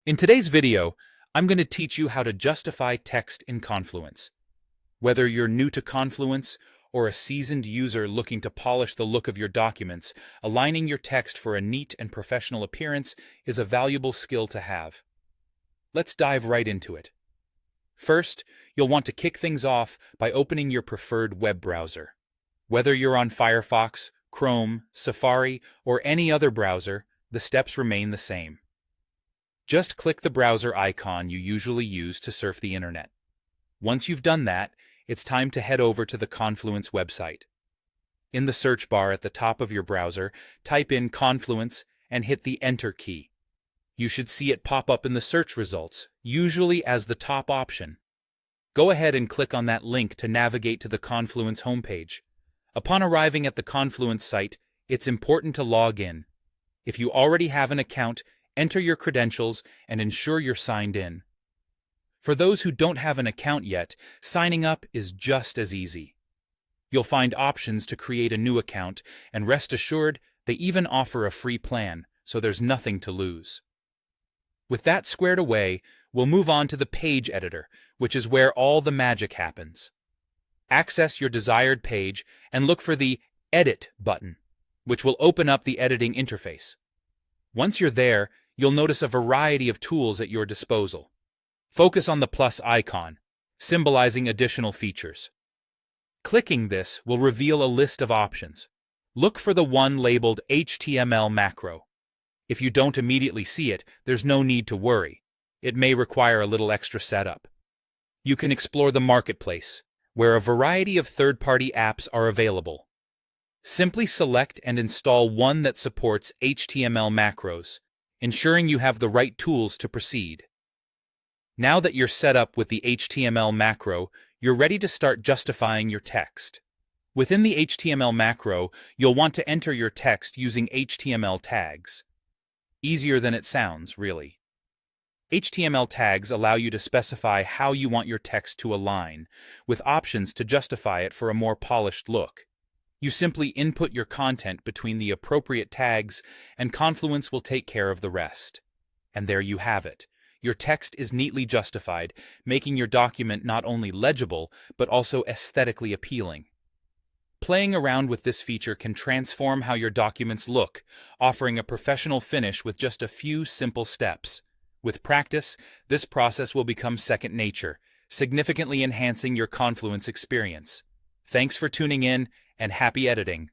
In today's video, I'm going to teach you how to justify text in Confluence. Whether you're new to Confluence or a seasoned user looking to polish the look of your documents, aligning your text for a neat and professional appearance is a valuable skill to have. Let's dive right into it. First, you'll want to kick things off by opening your preferred web browser. Whether you're on Firefox, Chrome, Safari, or any other browser, the steps remain the same. Just click the browser icon you usually use to surf the internet. Once you've done that, it's time to head over to the Confluence website. In the search bar at the top of your browser, type in Confluence and hit the Enter key. You should see it pop up in the search results, usually as the top option. Go ahead and click on that link to navigate to the Confluence homepage. Upon arriving at the Confluence site, it's important to log in. If you already have an account, enter your credentials and ensure you're signed in. For those who don't have an account yet, signing up is just as easy. You'll find options to create a new account, and rest assured, they even offer a free plan, so there's nothing to lose. With that squared away, we'll move on to the page editor, which is where all the magic happens. Access your desired page and look for the Edit button, which will open up the editing interface. Once you're there, you'll notice a variety of tools at your disposal. Focus on the plus icon, symbolizing additional features. Clicking this will reveal a list of options. Look for the one labeled HTML macro. If you don't immediately see it, there's no need to worry. It may require a little extra setup. You can explore the marketplace, where a variety of third-party apps are available. Simply select and install one that supports HTML macros, ensuring you have the right tools to proceed. Now that you're set up with the HTML macro, you're ready to start justifying your text. Within the HTML macro, you'll want to enter your text using HTML tags. Easier than it sounds, really. HTML tags allow you to specify how you want your text to align, with options to justify it for a more polished look. You simply input your content between the appropriate tags, and Confluence will take care of the rest. And there you have it. Your text is neatly justified, making your document not only legible, but also aesthetically appealing. Playing around with this feature can transform how your documents look, offering a professional finish with just a few simple steps. With practice, this process will become second nature, significantly enhancing your Confluence experience. Thanks for tuning in, and happy editing.